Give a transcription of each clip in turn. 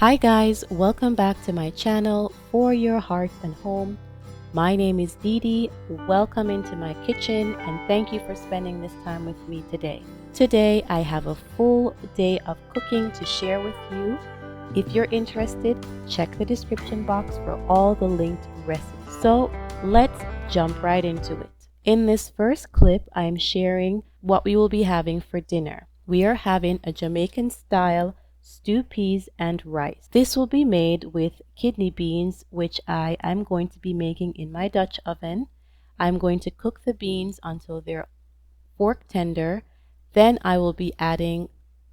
Hi guys, welcome back to my channel For Your Heart and Home. My name is Dee Dee. Welcome into my kitchen and thank you for spending this time with me today. Today I have a full day of cooking to share with you. If you're interested, check the description box for all the linked recipes. So let's jump right into it. In this first clip, I am sharing what we will be having for dinner. We are having a Jamaican-style stew peas and rice. This will be made with kidney beans, which I am going to be making in my Dutch oven. I'm going to cook the beans until they're fork tender. Then I will be adding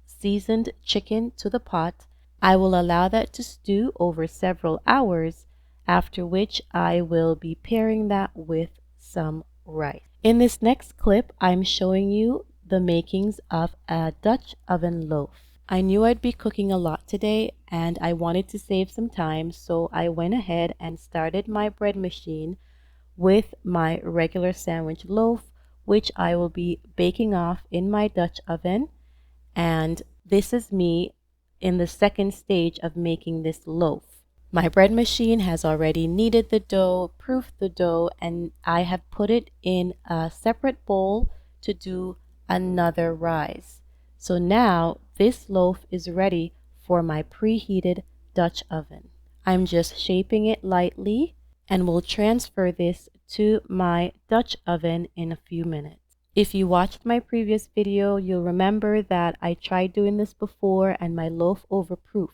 seasoned chicken to the pot. I will allow that to stew over several hours, after which I will be pairing that with some rice. In this next clip, I'm showing you the makings of a Dutch oven loaf. I knew I'd be cooking a lot today and I wanted to save some time, so I went ahead and started my bread machine with my regular sandwich loaf, which I will be baking off in my Dutch oven. And this is me in the second stage of making this loaf. My bread machine has already kneaded the dough, proofed the dough, and I have put it in a separate bowl to do another rise. So now this loaf is ready for my preheated Dutch oven. I'm just shaping it lightly and will transfer this to my Dutch oven in a few minutes. If you watched my previous video, you'll remember that I tried doing this before and my loaf overproofed.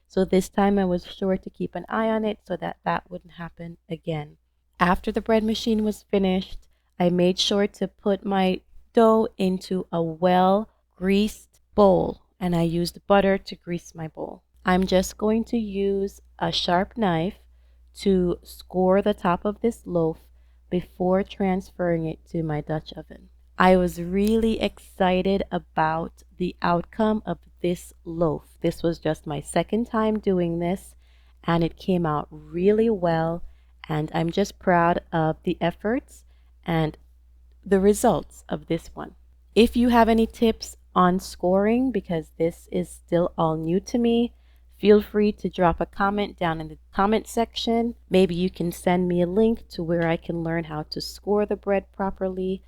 So this time I was sure to keep an eye on it so that that wouldn't happen again. After the bread machine was finished, I made sure to put my dough into a well-greased bowl and I used butter to grease my bowl. I'm just going to use a sharp knife to score the top of this loaf before transferring it to my Dutch oven. I was really excited about the outcome of this loaf. This was just my second time doing this and it came out really well, and I'm just proud of the efforts and the results of this one. If you have any tips on scoring, because this is still all new to me, feel free to drop a comment down in the comment section. Maybe you can send me a link to where I can learn how to score the bread properly.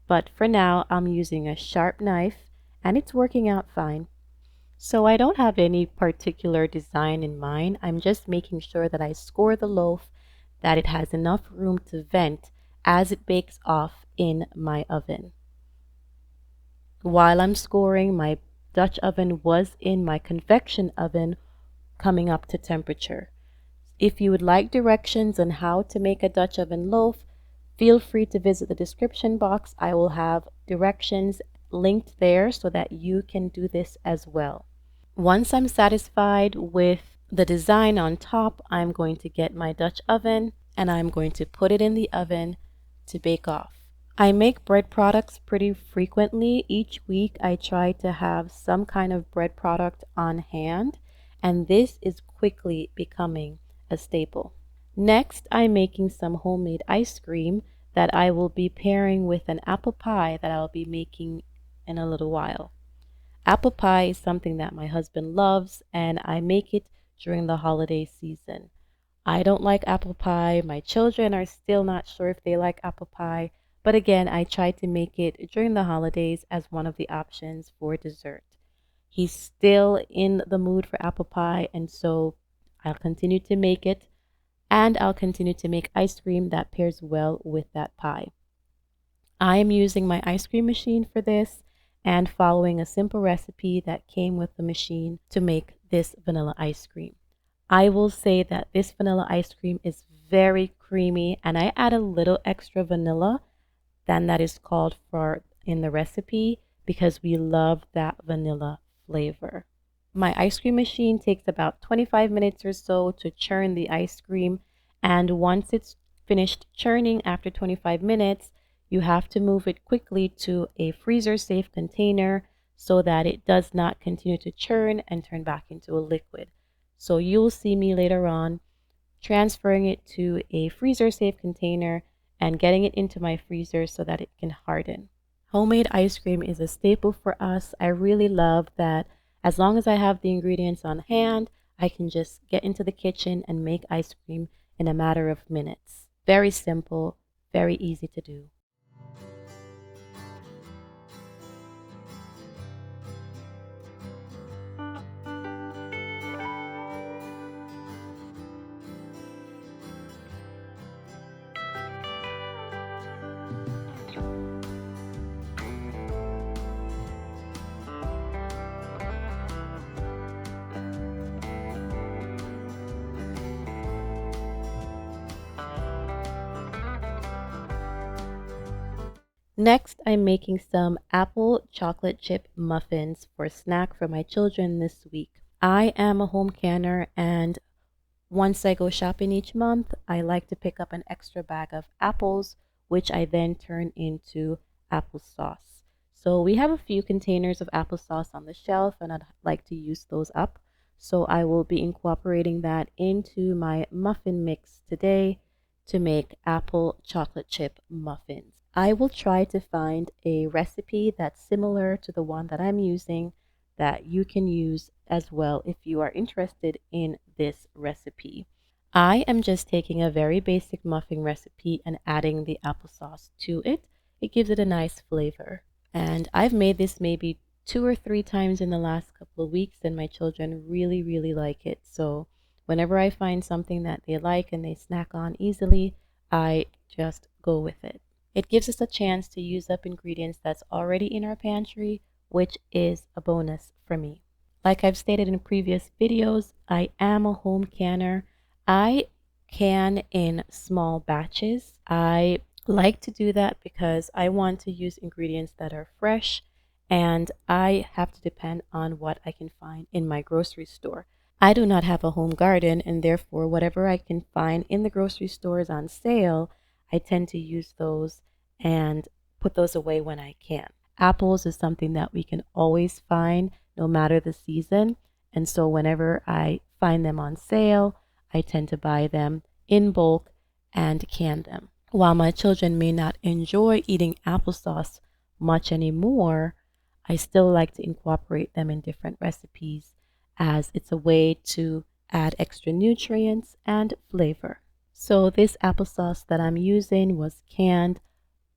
But for now, I'm using a sharp knife and it's working out fine. So I don't have any particular design in mind. I'm just making sure that I score the loaf, that it has enough room to vent as it bakes off in my oven. While I'm scoring, my Dutch oven was in my convection oven coming up to temperature. If you would like directions on how to make a Dutch oven loaf, feel free to visit the description box. I will have directions linked there so that you can do this as well. Once I'm satisfied with the design on top, I'm going to get my Dutch oven and I'm going to put it in the oven to bake off. I make bread products pretty frequently. Each week I try to have some kind of bread product on hand, and this is quickly becoming a staple. Next, I'm making some homemade ice cream that I will be pairing with an apple pie that I'll be making in a little while. Apple pie is something that my husband loves, and I make it during the holiday season. I don't like apple pie. My children are still not sure if they like apple pie, but again, I try to make it during the holidays as one of the options for dessert. He's still in the mood for apple pie, and so I'll continue to make it. And I'll continue to make ice cream that pairs well with that pie. I am using my ice cream machine for this and following a simple recipe that came with the machine to make this vanilla ice cream. I will say that this vanilla ice cream is very creamy, and I add a little extra vanilla than that is called for in the recipe because we love that vanilla flavor. My ice cream machine takes about 25 minutes or so to churn the ice cream, and once it's finished churning after 25 minutes, you have to move it quickly to a freezer-safe container so that it does not continue to churn and turn back into a liquid. So you'll see me later on transferring it to a freezer-safe container and getting it into my freezer so that it can harden. Homemade ice cream is a staple for us. I really love that as long as I have the ingredients on hand, I can just get into the kitchen and make ice cream in a matter of minutes. Very simple, very easy to do. Next, I'm making some apple chocolate chip muffins for a snack for my children this week. I am a home canner, and once I go shopping each month, I like to pick up an extra bag of apples, which I then turn into applesauce. So we have a few containers of applesauce on the shelf, and I'd like to use those up. So I will be incorporating that into my muffin mix today to make apple chocolate chip muffins. I will try to find a recipe that's similar to the one that I'm using that you can use as well if you are interested in this recipe. I am just taking a very basic muffin recipe and adding the applesauce to it. It gives it a nice flavor. And I've made this maybe 2 or 3 times in the last couple of weeks, and my children really, really like it. So whenever I find something that they like and they snack on easily, I just go with it. It gives us a chance to use up ingredients that's already in our pantry, which is a bonus for me. Like I've stated in previous videos, I am a home canner. I can in small batches. I like to do that because I want to use ingredients that are fresh, and I have to depend on what I can find in my grocery store. I do not have a home garden, and therefore whatever I can find in the grocery stores on sale, I tend to use those and put those away when I can. Apples is something that we can always find no matter the season, and so whenever I find them on sale, I tend to buy them in bulk and can them. While my children may not enjoy eating applesauce much anymore, I still like to incorporate them in different recipes as it's a way to add extra nutrients and flavor. So this applesauce that I'm using was canned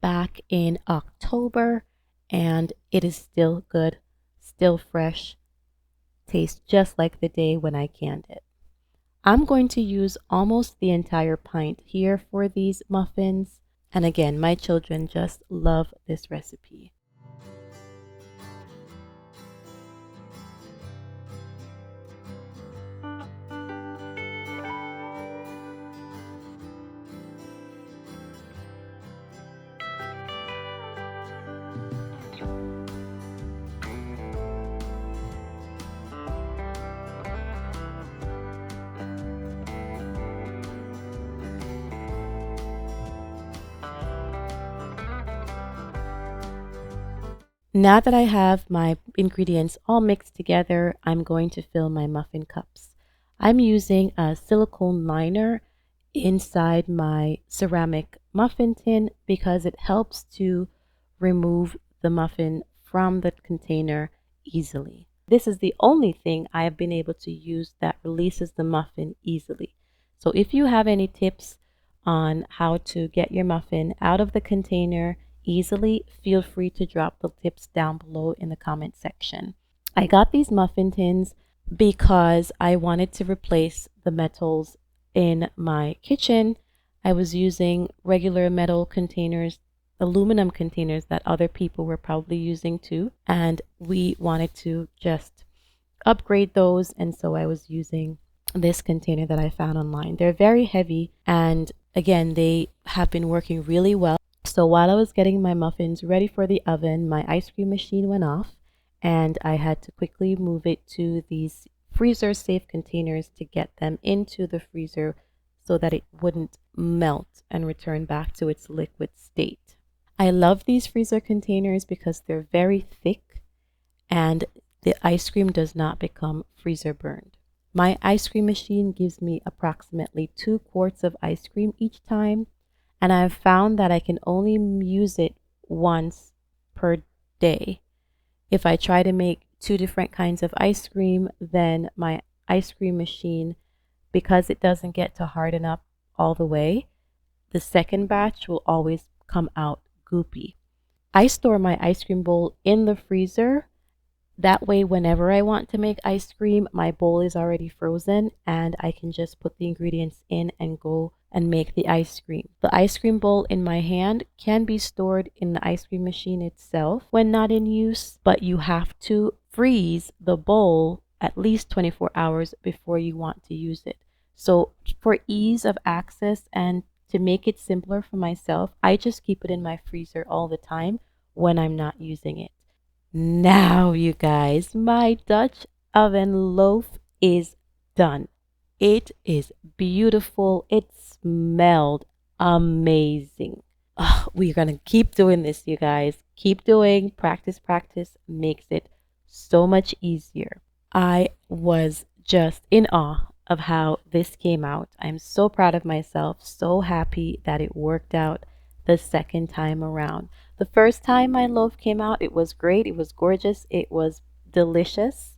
back in October, and it is still good, still fresh, tastes just like the day when I canned it. I'm going to use almost the entire pint here for these muffins, and again, my children just love this recipe. Now that I have my ingredients all mixed together, I'm going to fill my muffin cups. I'm using a silicone liner inside my ceramic muffin tin because it helps to remove the muffin from the container easily. This is the only thing I have been able to use that releases the muffin easily. So if you have any tips on how to get your muffin out of the container easily, feel free to drop the tips down below in the comment section. I got these muffin tins because I wanted to replace the metals in my kitchen. I was using regular metal containers, aluminum containers that other people were probably using too, and we wanted to just upgrade those, and so I was using this container that I found online. They're very heavy, and again, they have been working really well. So while I was getting my muffins ready for the oven, my ice cream machine went off, and I had to quickly move it to these freezer safe containers to get them into the freezer so that it wouldn't melt and return back to its liquid state. I love these freezer containers because they're very thick and the ice cream does not become freezer burned. My ice cream machine gives me approximately 2 quarts of ice cream each time, and I've found that I can only use it once per day. If I try to make 2 different kinds of ice cream, then my ice cream machine, because it doesn't get to harden up all the way, the second batch will always come out goopy. I store my ice cream bowl in the freezer. That way, whenever I want to make ice cream, my bowl is already frozen and I can just put the ingredients in and go and make the ice cream. The ice cream bowl in my hand can be stored in the ice cream machine itself when not in use, but you have to freeze the bowl at least 24 hours before you want to use it. So for ease of access and to make it simpler for myself, I just keep it in my freezer all the time when I'm not using it. Now, you guys, my Dutch oven loaf is done. It is beautiful. It smelled amazing. We're going to keep doing this, you guys. Keep doing. Practice, practice makes it so much easier. I was just in awe of how this came out. I'm so proud of myself, so happy that it worked out the second time around. The first time my loaf came out, it was great, it was gorgeous, it was delicious,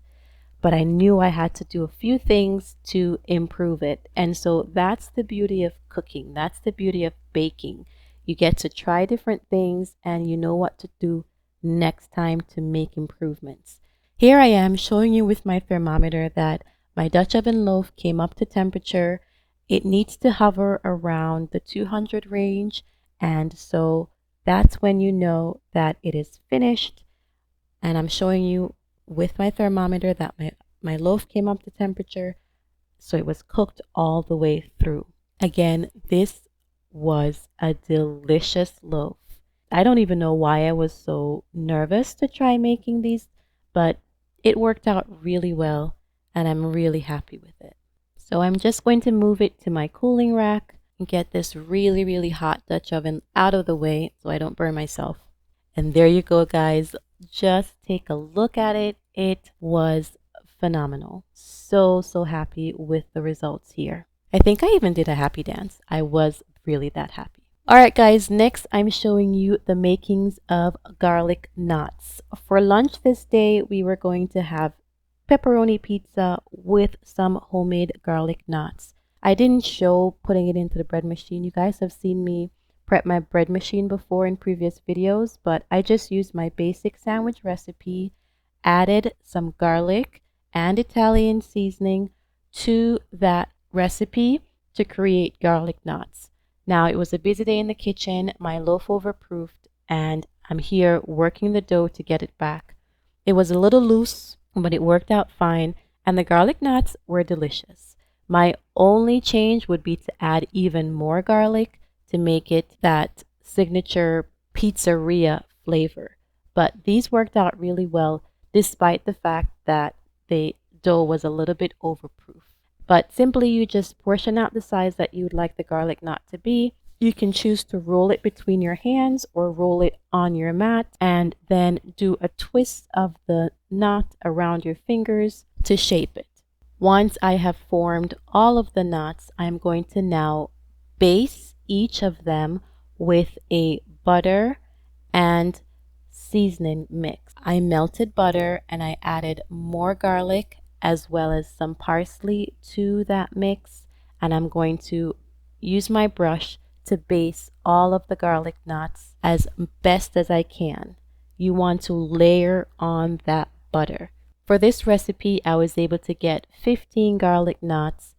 but I knew I had to do a few things to improve it. And so that's the beauty of cooking, that's the beauty of baking. You get to try different things and you know what to do next time to make improvements. Here I am showing you with my thermometer that my Dutch oven loaf came up to temperature. It needs to hover around the 200 range, and so that's when you know that it is finished. And I'm showing you with my thermometer that my loaf came up to temperature, so it was cooked all the way through. Again, this was a delicious loaf. I don't even know why I was so nervous to try making these, but it worked out really well and I'm really happy with it. So I'm just going to move it to my cooling rack and get this really, really hot Dutch oven out of the way so I don't burn myself. And there you go, guys. Just take a look at it. It was phenomenal. So, so happy with the results here. I think I even did a happy dance. I was really that happy. All right, guys, next I'm showing you the makings of garlic knots. For lunch this day, we were going to have pepperoni pizza with some homemade garlic knots. I didn't show putting it into the bread machine. You guys have seen me prep my bread machine before in previous videos, but I just used my basic sandwich recipe, added some garlic and Italian seasoning to that recipe to create garlic knots. Now, it was a busy day in the kitchen, my loaf overproofed, and I'm here working the dough to get it back. It was a little loose, but it worked out fine, and the garlic knots were delicious. My only change would be to add even more garlic to make it that signature pizzeria flavor. But these worked out really well, despite the fact that the dough was a little bit overproof. But simply you just portion out the size that you would like the garlic knot to be. You can choose to roll it between your hands or roll it on your mat and then do a twist of the knot around your fingers to shape it. Once I have formed all of the knots, I'm going to now base each of them with a butter and seasoning mix. I melted butter and I added more garlic as well as some parsley to that mix, and I'm going to use my brush to base all of the garlic knots as best as I can. You want to layer on that butter. For this recipe, I was able to get 15 garlic knots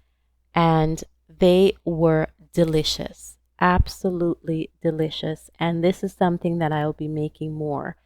and they were delicious, absolutely delicious. And this is something that I will be making more.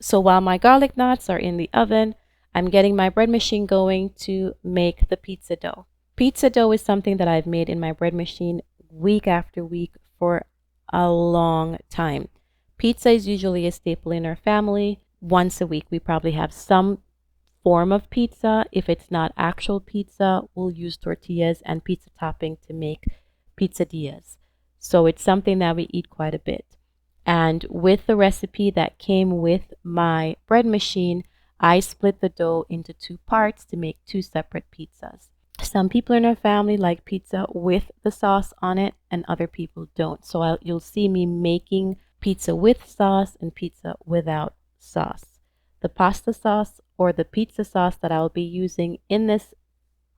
So while my garlic knots are in the oven, I'm getting my bread machine going to make the pizza dough. Pizza dough is something that I've made in my bread machine week after week for a long time. Pizza is usually a staple in our family. Once a week, we probably have some form of pizza. If it's not actual pizza, we'll use tortillas and pizza topping to make pizzadillas. So it's something that we eat quite a bit. And with the recipe that came with my bread machine, I split the dough into two parts to make two separate pizzas. Some people in our family like pizza with the sauce on it, and other people don't. So you'll see me making pizza with sauce and pizza without sauce. The pasta sauce or the pizza sauce that I'll be using in this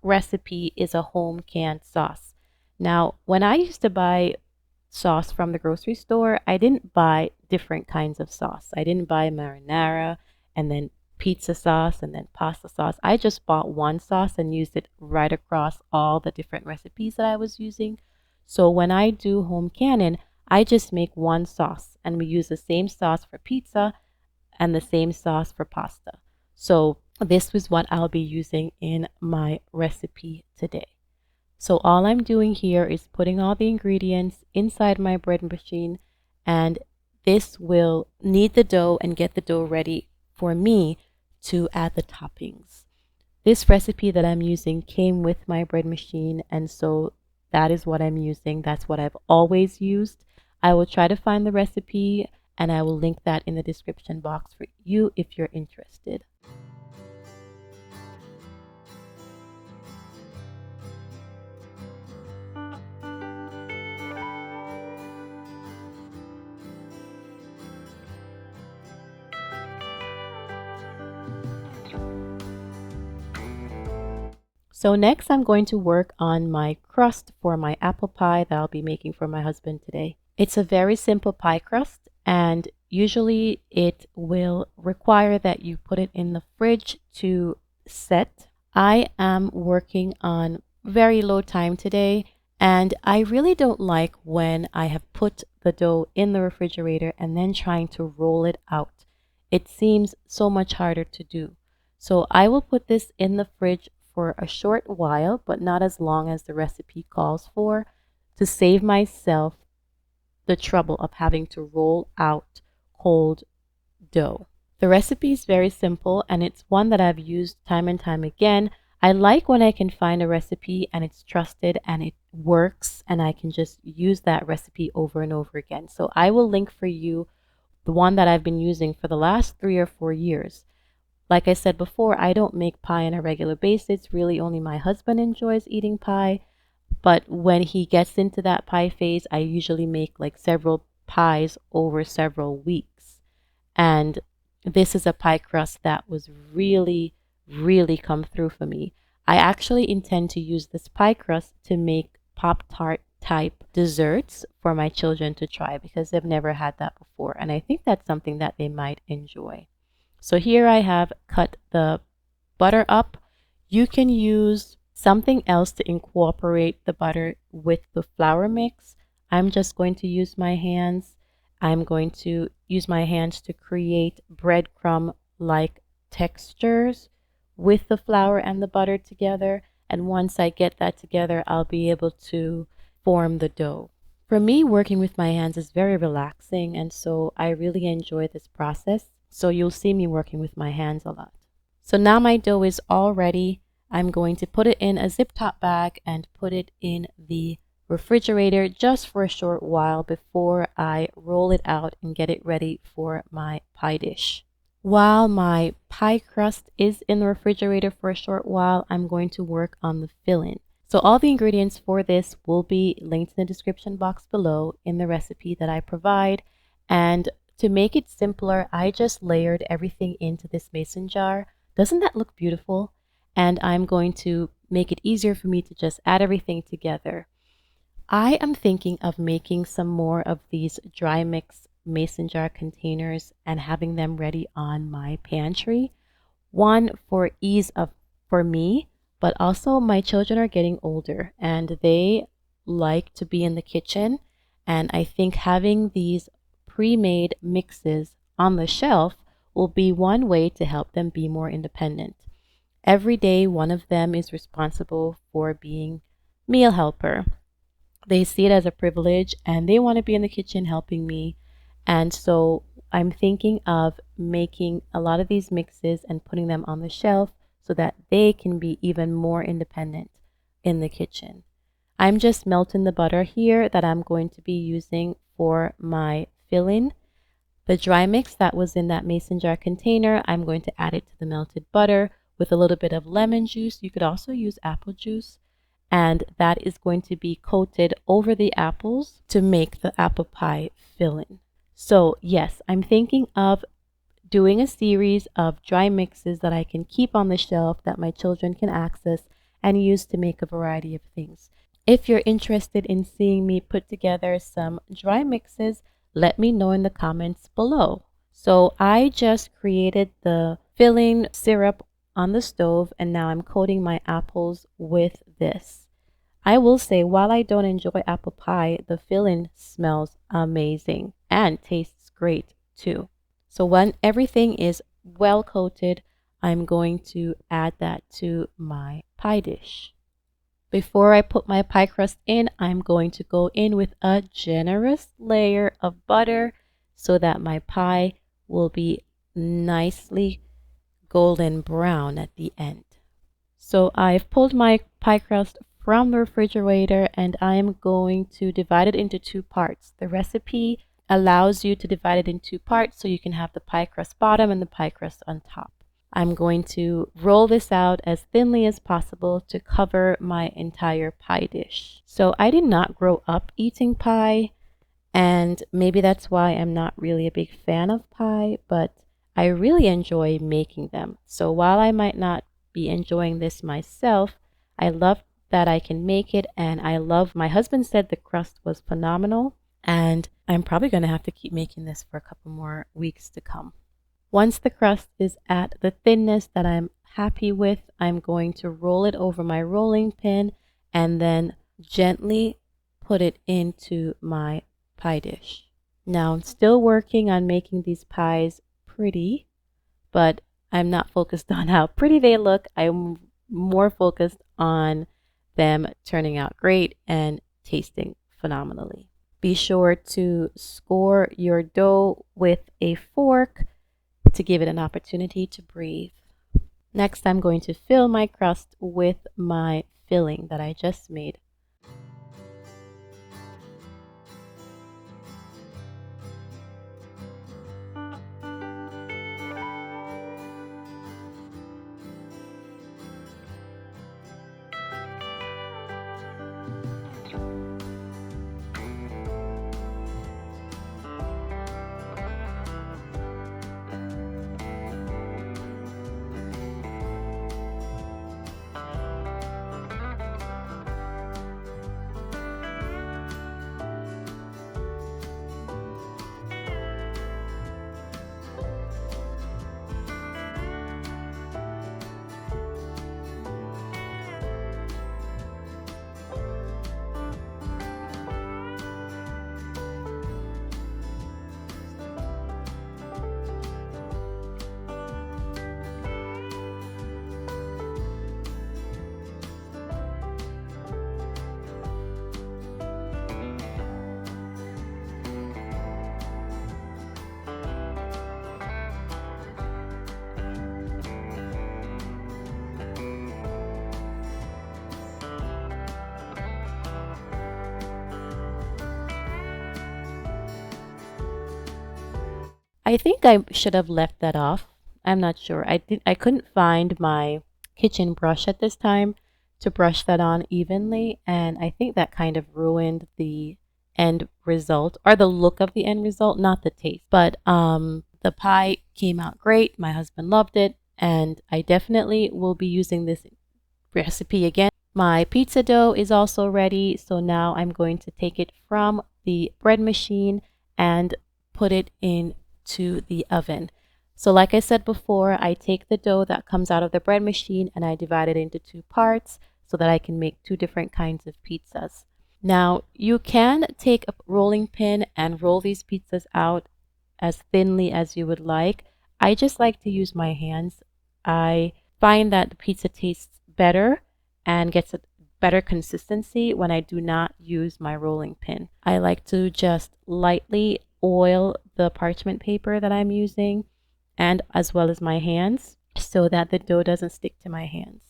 recipe is a home canned sauce. Now, when I used to buy sauce from the grocery store, I didn't buy different kinds of sauce. I didn't buy marinara and then pizza sauce and then pasta sauce. I just bought one sauce and used it right across all the different recipes that I was using. So when I do home canning, I just make one sauce and we use the same sauce for pizza and the same sauce for pasta. So this was what I'll be using in my recipe today. So all I'm doing here is putting all the ingredients inside my bread machine, and this will knead the dough and get the dough ready for me to add the toppings. This recipe that I'm using came with my bread machine, and so that is what I'm using. That's what I've always used. I will try to find the recipe and I will link that in the description box for you if you're interested. So next I'm going to work on my crust for my apple pie that I'll be making for my husband today. It's a very simple pie crust, and usually it will require that you put it in the fridge to set. I am working on very low time today, and I really don't like when I have put the dough in the refrigerator and then trying to roll it out. It seems so much harder to do. So I will put this in the fridge for a short while, but not as long as the recipe calls for, to save myself the trouble of having to roll out cold dough. The recipe is very simple and it's one that I've used time and time again. I like when I can find a recipe and it's trusted and it works and I can just use that recipe over and over again. So I will link for you the one that I've been using for the last 3 or 4 years. Like I said before, I don't make pie on a regular basis. Really, only my husband enjoys eating pie. But when he gets into that pie phase, I usually make like several pies over several weeks. And this is a pie crust that was really, really come through for me. I actually intend to use this pie crust to make Pop-Tart type desserts for my children to try because they've never had that before. And I think that's something that they might enjoy. So here I have cut the butter up. You can use something else to incorporate the butter with the flour mix. I'm just going to use my hands. I'm going to use my hands to create breadcrumb-like textures with the flour and the butter together. And once I get that together, I'll be able to form the dough. For me, working with my hands is very relaxing, and so I really enjoy this process. So you'll see me working with my hands a lot. So now my dough is all ready. I'm going to put it in a zip top bag and put it in the refrigerator just for a short while before I roll it out and get it ready for my pie dish. While my pie crust is in the refrigerator for a short while, I'm going to work on the filling. So all the ingredients for this will be linked in the description box below in the recipe that I provide. And to make it simpler, I just layered everything into this mason jar. Doesn't that look beautiful? And I'm going to make it easier for me to just add everything together. I am thinking of making some more of these dry mix mason jar containers and having them ready on my pantry. One, for ease of for me, but also my children are getting older and they like to be in the kitchen. And I think having these pre-made mixes on the shelf will be one way to help them be more independent. Every day, one of them is responsible for being meal helper. They see it as a privilege and they want to be in the kitchen helping me. And so I'm thinking of making a lot of these mixes and putting them on the shelf so that they can be even more independent in the kitchen. I'm just melting the butter here that I'm going to be using for my filling. The dry mix that was in that mason jar container, I'm going to add it to the melted butter with a little bit of lemon juice. You could also use apple juice. And that is going to be coated over the apples to make the apple pie filling. So yes, I'm thinking of doing a series of dry mixes that I can keep on the shelf that my children can access and use to make a variety of things. If you're interested in seeing me put together some dry mixes, let me know in the comments below. So I just created the filling syrup on the stove and now I'm coating my apples with this. I will say, while I don't enjoy apple pie, the filling smells amazing and tastes great too. So when everything is well coated, I'm going to add that to my pie dish. Before I put my pie crust in, I'm going to go in with a generous layer of butter so that my pie will be nicely golden brown at the end. So I've pulled my pie crust from the refrigerator and I'm going to divide it into two parts. The recipe allows you to divide it in two parts so you can have the pie crust bottom and the pie crust on top. I'm going to roll this out as thinly as possible to cover my entire pie dish. So I did not grow up eating pie, and maybe that's why I'm not really a big fan of pie, but I really enjoy making them. So while I might not be enjoying this myself, I love that I can make it, and my husband said the crust was phenomenal, and I'm probably going to have to keep making this for a couple more weeks to come. Once the crust is at the thinness that I'm happy with, I'm going to roll it over my rolling pin and then gently put it into my pie dish. Now I'm still working on making these pies pretty, but I'm not focused on how pretty they look. I'm more focused on them turning out great and tasting phenomenally. Be sure to score your dough with a fork to give it an opportunity to breathe. Next, I'm going to fill my crust with my filling that I just made. I think I should have left that off. I'm not sure. I couldn't find my kitchen brush at this time to brush that on evenly, and I think that kind of ruined the end result or the look of the end result, not the taste. But the pie came out great. My husband loved it, and I definitely will be using this recipe again. My pizza dough is also ready, so now I'm going to take it from the bread machine and put it into the oven. So like I said before, I take the dough that comes out of the bread machine and I divide it into two parts so that I can make two different kinds of pizzas. Now you can take a rolling pin and roll these pizzas out as thinly as you would like. I just like to use my hands. I find that the pizza tastes better and gets a better consistency when I do not use my rolling pin. I like to just lightly oil the parchment paper that I'm using and as well as my hands so that the dough doesn't stick to my hands.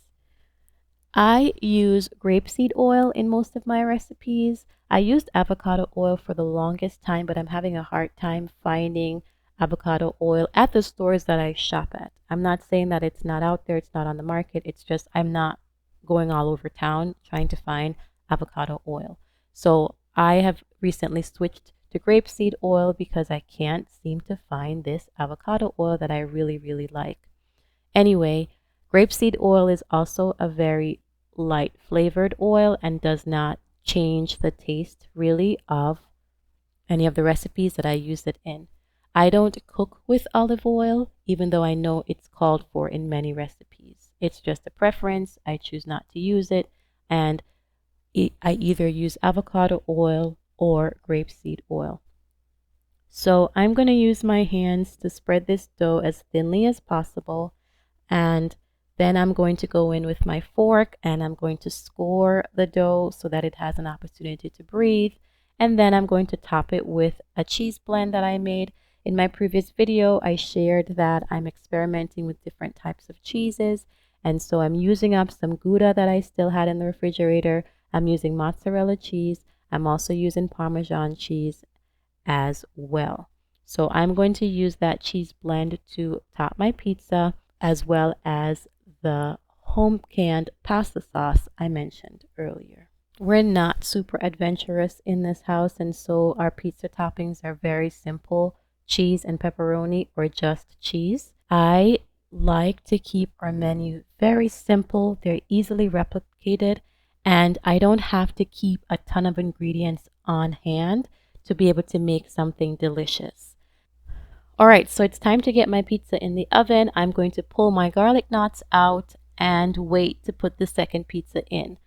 I use grapeseed oil in most of my recipes. I used avocado oil for the longest time, but I'm having a hard time finding avocado oil at the stores that I shop at. I'm not saying that it's not out there, it's not on the market. It's just I'm not going all over town trying to find avocado oil. So I have recently switched to grapeseed oil because I can't seem to find this avocado oil that I really, really like. Anyway, grapeseed oil is also a very light flavored oil and does not change the taste really of any of the recipes that I use it in. I don't cook with olive oil, even though I know it's called for in many recipes. It's just a preference. I choose not to use it, and I either use avocado oil or grapeseed oil. So I'm going to use my hands to spread this dough as thinly as possible, and then I'm going to go in with my fork and I'm going to score the dough so that it has an opportunity to breathe. And then I'm going to top it with a cheese blend that I made. In my previous video, I shared that I'm experimenting with different types of cheeses. And so I'm using up some gouda that I still had in the refrigerator. I'm using mozzarella cheese. I'm also using Parmesan cheese as well. So I'm going to use that cheese blend to top my pizza, as well as the home canned pasta sauce I mentioned earlier. We're not super adventurous in this house, and so our pizza toppings are very simple: cheese and pepperoni, or just cheese. I like to keep our menu very simple. They're easily replicated, and I don't have to keep a ton of ingredients on hand to be able to make something delicious. All right, so it's time to get my pizza in the oven. I'm going to pull my garlic knots out and wait to put the second pizza in.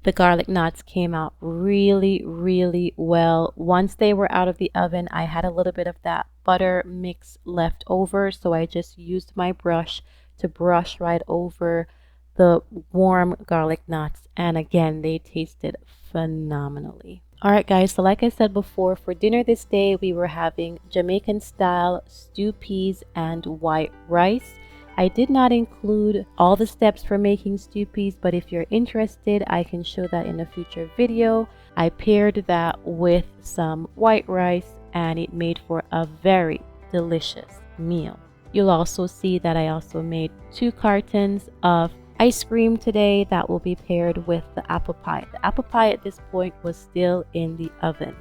The garlic knots came out really, really well. Once they were out of the oven, I had a little bit of that butter mix left over, so I just used my brush to brush right over the warm garlic knots, and again, they tasted phenomenally. All right, guys, so like I said before, for dinner this day, we were having Jamaican-style stew peas and white rice. I did not include all the steps for making stew peas, but if you're interested, I can show that in a future video. I paired that with some white rice, and it made for a very delicious meal. You'll also see that I also made 2 cartons of ice cream today that will be paired with the apple pie. The apple pie at this point was still in the oven.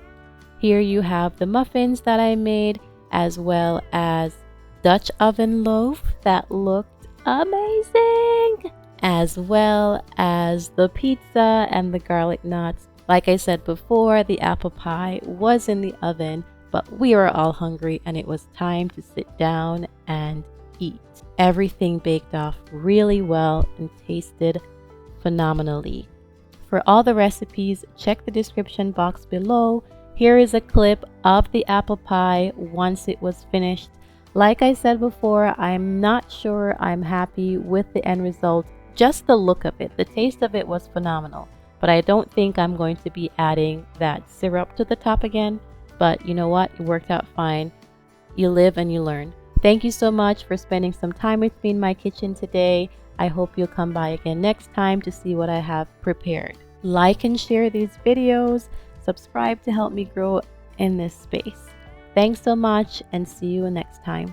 Here you have the muffins that I made, as well as Dutch oven loaf that looked amazing, as well as the pizza and the garlic knots. Like I said before, the apple pie was in the oven, but we were all hungry and it was time to sit down and eat. Everything baked off really well and tasted phenomenally. For all the recipes, check the description box below. Here is a clip of the apple pie once it was finished. Like I said before, I'm not sure I'm happy with the end result. Just the look of it, the taste of it was phenomenal, but I don't think I'm going to be adding that syrup to the top again. But you know what? It worked out fine. You live and you learn. Thank you so much for spending some time with me in my kitchen today. I hope you'll come by again next time to see what I have prepared. Like and share these videos. Subscribe to help me grow in this space. Thanks so much, and see you next time.